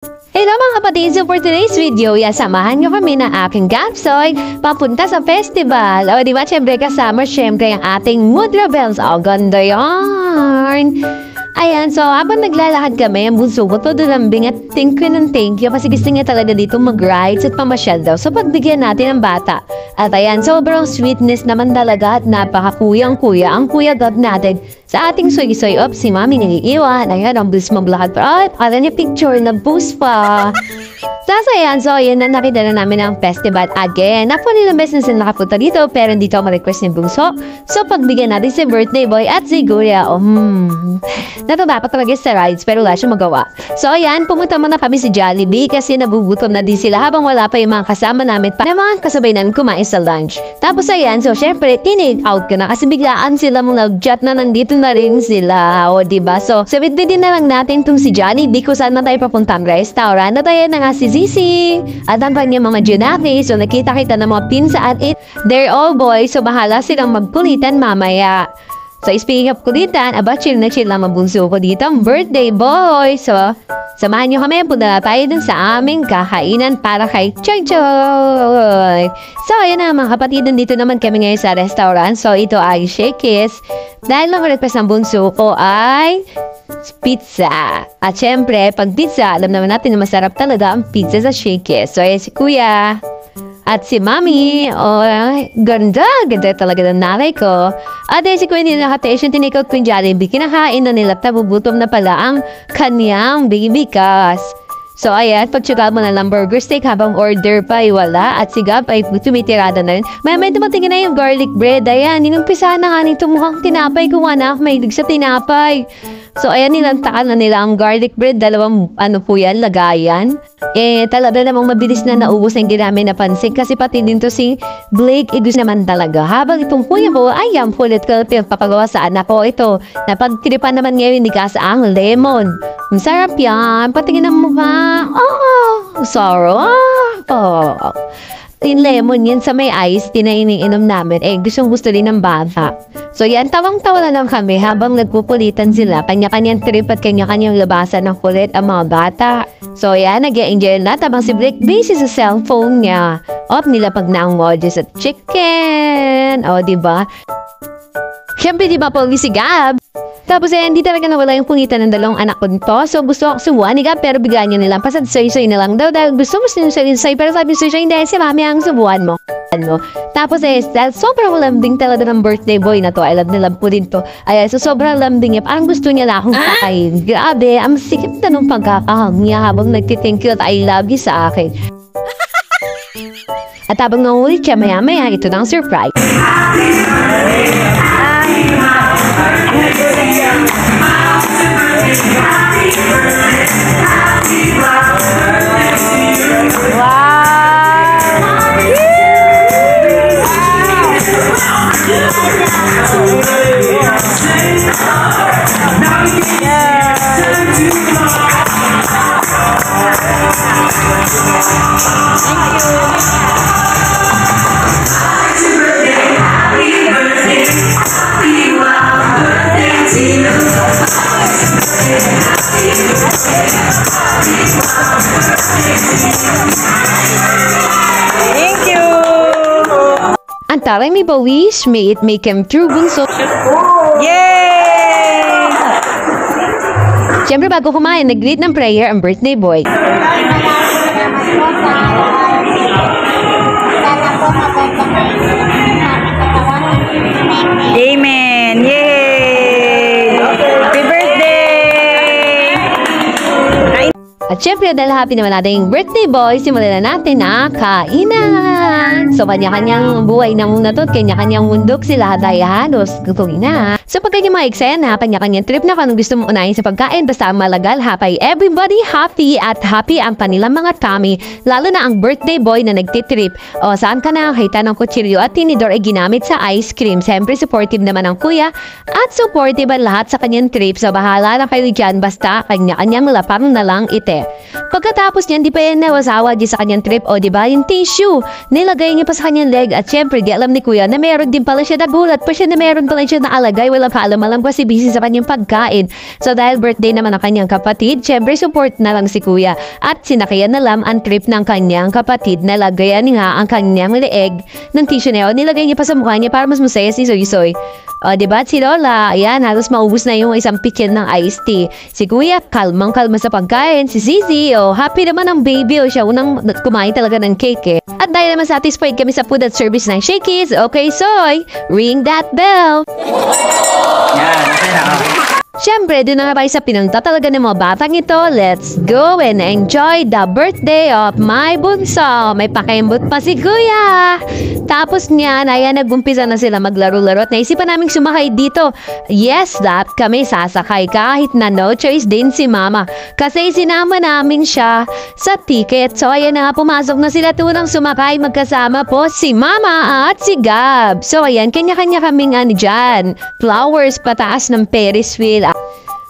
Hello mga kapatid, so for today's video, samahan nyo kami ng aking Gapsoy papunta sa festival. O diba, syempre kasama syempre ang ating Mood Rebels. O ganda yarn! Ayan, so habang naglalakad kami, ang bunso ko todo lambing at thank you kasi gusto niya talaga dito mag-rides at pamasyal daw. So pagbigyan natin ang bata. At ayan, sobrang sweetness naman talaga at napaka-kuyang-kuya ang Kuya Gab natin sa ating soy-soy. Si Mami nag-iiwan. Ayan, ang bilis maglakad pa. Ay, pakala niya picture, nag-post pa. Ayan, so ayan na nakita na namin ang festival again. Napunin ang business na nakapunta dito pero hindi ako ma-request ni Bungso. So pagbigyan natin si birthday boy at si Guria. Natanda pa talaga sa rides pero wala siya magawa. So ayan, pumunta muna kami sa Jollibee kasi nabugutom na din sila habang wala pa yung mga kasama namin pa na mga kasabay namin kumain sa lunch. Tapos ayan, so syempre tinake out ko na kasi biglaan sila mong nag-chat na nandito na rin sila. O diba? So sabit din na lang natin itong si Jollibee kung saan na tayo papuntang restaurant. At ayan na nga si Zizi at ang kanyang mga Junaki. So nakita-kita ng mga pinsaan. They're all boys so bahala silang magkulitan mamaya. So, speaking of kulitan, chill na chill lang mabunso ko dito ang birthday boy. So, samahan nyo kami, punta tayo dun sa aming kakainan para kay Choy Choy. So, ayan na mga kapatid, dito naman kami ngayon sa restaurant. So, ito ay Shakey's. Dahil lang request ng bunso ko ay pizza. At syempre, pag pizza, alam naman natin na masarap talaga ang pizza sa Shakey's. So, ayan si Kuya. At si Mami, ganda talaga ng nanay ko. At si Kuya nila naka-tension, tinikot ko yung Jollibee. Kinakain na nila, tabubutom na pala ang kanyang baby Cass. So ayan, pagtsugal mo na lang burger steak habang order pa ay wala. At si Gab ay tumitirada na rin. May dumatingin na yung garlic bread. Ayan, inumpisahan na nga nito mukhang tinapay ko anak. Mahilig sa tinapay. So ayan, nilantakan na nila ang garlic bread. Dalawang lagayan. Talaga namang mabilis na naubos ang ginamit na pansin. Kasi pati din to si Blake, gusto naman talaga. Habang itong kuya ko, ayan, pulit ko papagawa sa anak ko. Ito, napagtripan naman ngayon ni Kasa ang lemon. Ang sarap yan. Patingin ang mukha. Sarap. Yung lemon yan sa may ice, tinaining-inom namin. Gusto din ng bata. So yan, tawang-tawa na lang kami habang nagpupulitan sila. Kanya-kanyang trip at kanya-kanyang labasan ng kulit ang mga bata. So yan, nag-enjoy na habang si Blake busy sa cellphone niya. Nilapag na ang modus at chicken. Diba? Siyempre, diba po si Gab? Tapos hindi talaga nawala yung pungitan ng dalawang anak ko nito. So gusto ko subuan ni Gab pero biglaan niya nilang pasad soy-soy na lang daw. Dahil gusto mo soy-soy pero sabi soy-soy hindi si Mami ang subuan mo. Tapos sobrang lambing talaga ng birthday boy na to. I love po din to. So sobrang lambing niya. Parang gusto niya na akong kakain. Grabe, ang sikip na nung pagkakahang niya habang nagtithank you at I love you sa akin. At habang nangulit siya maya-maya, ito na ang surprise. Thank you! Ang taray may bawish, may it make him true bunso. Yay! Siyempre bago kumain, nag-greet ng prayer ang birthday boy. Amen! Yay! Happy birthday! At syempre, dahil happy naman natin yung birthday boy, simulan na natin na kainan. So, kanya-kanyang buhay na muna to, kanya-kanyang mundok sila, dahil halos gutuin na. So, pag kanyang mga eksena, kanya-kanyang trip na kung gusto mo unahin sa pagkain, basta malagal, happy everybody happy at happy ang panilang mga tummy, lalo na ang birthday boy na nagtitrip. Saan ka na? Kita ng kutsilyo at tinidor ay ginamit sa ice cream. Siyempre, supportive naman ang kuya at supportive ang lahat sa kanyang trip. So, bahala na kayo dyan, basta kanya-kanyang lapang na lang ite. Pagkatapos niyan, di pa yan nawasawa di sa kanyang trip, diba, yung tissue, nilagay niya pa sa kanyang leg at syempre, di alam ni kuya na meron din pala siya, nagulat pa siya na meron pala siya naalagay, wala pa alam ko si busy sa kanyang pagkain. So dahil birthday naman ang kanyang kapatid, syempre support na lang si kuya. At sinakayan na lang ang trip ng kanyang kapatid na lagayan nga ang kanyang leeg ng tissue na yun. Nilagay niya pa sa mukha niya para mas masaya si Soy Soy. O, diba? Si Lola, ayan, halos maubos na yung isang pitchen ng iced tea. Si Kuya, kalmang-kalma sa pagkain. Si Zizi, happy naman ang baby. Siya unang kumain talaga ng cake eh. At dahil naman satisfied kami sa food at service ng Shakey's, okay, Soy, ring that bell. Yan, okay na. Siyempre, doon na nga tayo sa pinunta talaga ng mga batang ito. Let's go and enjoy the birthday of my bunso. May pakaimbot pa si Kuya. Tapos niyan, ayan, nag-umpisa na sila maglaro-laro at naisipan naming sumakay dito. Yes, that kami sasakay kahit na no choice din si Mama. Kasi sinama namin siya sa ticket. So, ayan na nga, pumasok na sila tunang sumakay magkasama po si Mama at si Gab. So, ayan, kanya-kanya kaming dyan. Flowers pataas ng Ferris wheel.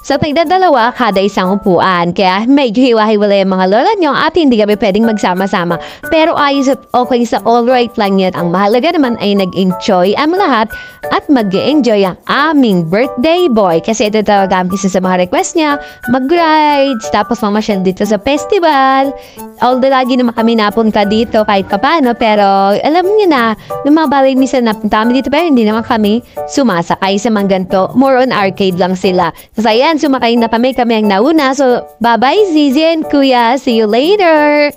So, tigdadalawa kada isang upuan. Kaya medyo hiwa-hiwalay ang mga lola nyo at hindi kami pwedeng magsama-sama. Pero ayos at okay sa alright lang yan. Ang mahalaga naman ay nag-enjoy ang lahat at mag-enjoy ang aming birthday boy. Kasi ito talaga ang isa sa mga request niya. Mag-rides, tapos mamasyal dito sa festival. Although lagi naman kami napunta dito kahit papano. Pero alam niyo na, nung mga balay minsan napunta kami dito pero hindi naman kami sumasakay sa mga ganito. More on arcade lang sila. So, ayan, sumakay na kami ang nauna. So, bye-bye, Zizi and Kuya. See you later.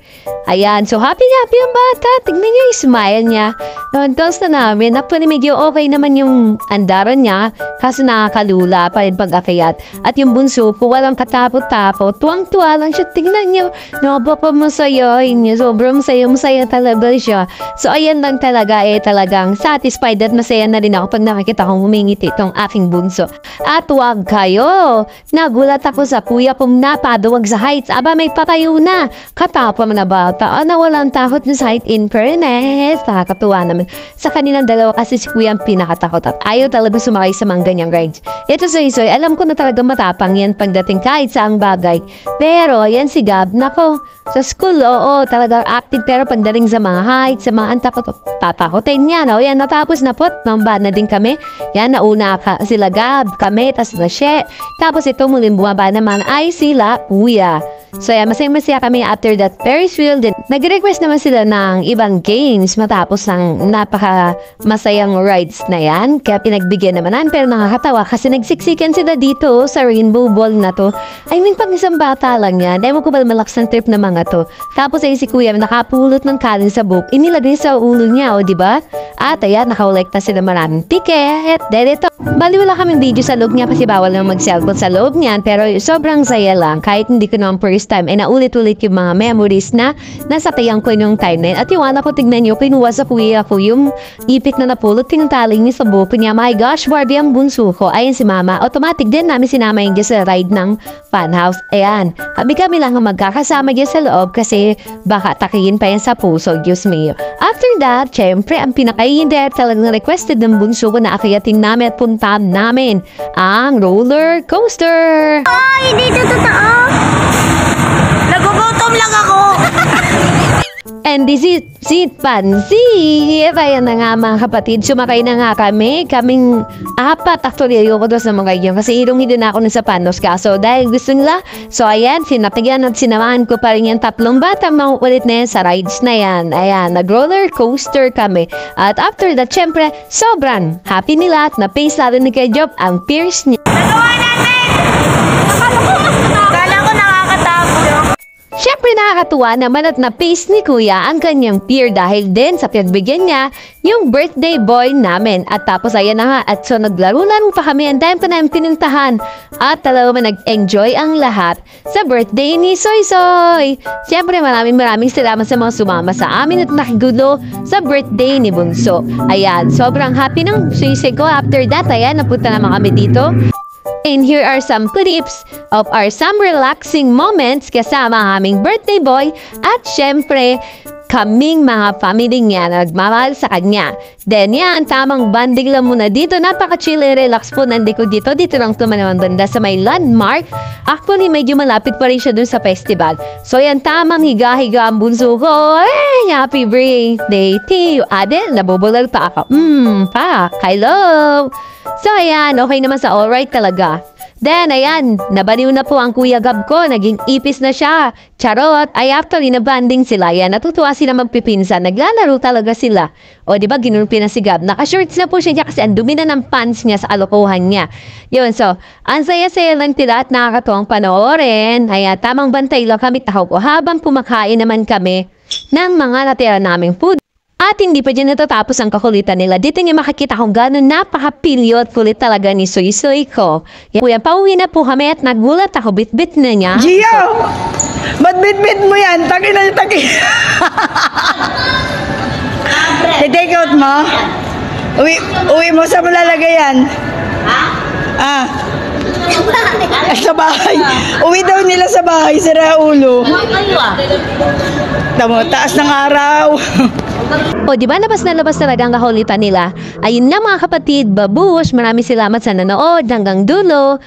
Ayan, so happy-happy ang bata. Tignan niyo yung smile niya. Tapos na namin. Actually, medyo okay naman yung andaran niya. Kaso nakakalula pa rin pag-akayat. At yung bunso ko, walang katapot-tapot. Tuwang-tuwa lang siya. Tignan niyo. Napapamasayahin niya. Sobrang masaya talaga siya. So, ayan lang talaga talagang satisfied at masaya na rin ako pag nakikita kong humingiti itong aking bunso. At wag kayo. Nagulat ako sa kuya kong napaduwag sa heights. Aba, may patayo na. Katapang na bata. Walang takot na sa height in fairness. Nakakatuwa naman. Sa kanilang dalawa kasi si kuya ang pinakatakot at ayaw talaga sumakay sa mga ganyang rides. Ito Soy Soy, alam ko na talaga matapang yan pagdating kahit saang bagay. Pero, yan si Gab, nako, sa school, oo, talagang active pero pagdating sa mga heights, sa mga antakot, tatakotin niya, no? Yan, natapos na po, mamba na din kami. Yan, nauna sila Gab, kami, tas na siya. Tapos ito muling bumaba naman ay sila Kuya. So yan, masaya-masaya kami after that Ferris wheel. Then, nag-request naman sila ng ibang games matapos ng napaka-masayang rides na yan. Kaya pinagbigyan naman pero nakakatawa kasi nagsiksikan sila dito sa rainbow ball na to. I mean, pag isang bata lang yan, dahil mo ko ba malakas ng trip na mga to. Tapos ay si Kuya nakapulot ng kanin sa book. Inilagay sa ulo niya, diba? At ayan, nakakolekta sila maraming ticket. Then ito, bali wala kaming video sa loob niya kasi bawal naman mag-cellphone sa loob niyan. Pero sobrang saya lang. Kahit hindi ko naman first time, naulit-ulit yung mga memories na nasa tayang ko yung time na yun. At yung anak ko, tignan nyo, kinuha sa kuya ko yung ipit na napulot, tinatali niya sa buko niya. My gosh, Barbie ang bunso ko. Ayan si Mama. Automatic din namin sinama yung sa ride ng funhouse. Ayan. Kami lang ang magkakasama dyan sa loob kasi baka takihin pa yan sa puso. Diyos mio. After that, syempre, ang pinakaindir talagang requested ng bunso ko na akyatin namin at puntahan namin ang roller coaster. Hindi ito totoo. Nagugutom lang ako. And this is Pansy. Ayan na nga mga kapatid. Sumakay na nga kami. Kaming apat. Actually, ayoko doon sa mga yun. Kasi hirong-hilo na ako nun sa panos ka. So, dahil gusto nila. So, ayan. Sinapigyan at sinamahan ko pa rin yung tatlong bata. Makukulit na yan sa rides na yan. Ayan. Nag-roller coaster kami. At after that, syempre, sobrang happy nila at na-pace lalo ni Kuya Job ang peers niya. Nagawa natin! Kala ko nakakatakot. Siyempre nakakatuwa naman at na-pace ni Kuya ang kanyang peer dahil din sa pinagbigyan niya yung birthday boy namin. At tapos ayan na nga at so naglaro-laro pa kami ang time pa namin pinuntahan. At talaga nag-enjoy ang lahat sa birthday ni Soy Soy. Siyempre maraming salamat sa mga sumama sa amin at nakigulo sa birthday ni Bunso. Ayan, sobrang happy ng Soy Soy ko. After that, ayan, napunta naman kami dito And here are some clips of some relaxing moments kasama ang aming birthday boy at syempre, kaming mga family niya na nagmamahal sa kanya. Then yan, tamang banding lang muna dito. Napaka-chill and relax po. Nandito dito. Dito lang ito naman banda sa may landmark. Actually, medyo malapit pa rin siya dun sa festival. So yan, tamang higa-higa ang bunso ko. Hey, happy birthday to you. Adel, nabubulal pa ako. Pa, hello. So ayan, okay naman sa alright talaga. Then, ayan, nabaliw na po ang Kuya Gab ko. Naging ipis na siya. Charot. Ay, actually, nabanding sila. Yan, natutuwa sila magpipinsan. Naglalaro talaga sila. O, di ba, ginulpi na si Gab. Naka-shorts na po siya dyan kasi ang dumi na ng pants niya sa alokohan niya. Yun, so, ang saya-saya lang tila at nakakatuwang panoorin. Ayan, tamang bantay lang kami tao ko habang kumakain naman kami ng mga natira naming food. At hindi pa dyan natatapos ang kakulitan nila. Dito niya makikita kung gano'n napakapilyo at kulit talaga ni Soy Soy ko. Kuya, pauwi na po kami at nagulat ako. Bit-bit na niya. Gio! Ba't bit-bit mo yan? Taki na yung taki. I-take out mo? Uwi mo, saan mo lalagay yan? Ah. Sa bahay. Uwi daw nila sa bahay, sira ulo. Tamo, taas ng araw. O, di ba labas na labas talaga ang kakulitan nila? Ayun na mga kapatid, babush, maraming salamat sa nanood hanggang dulo.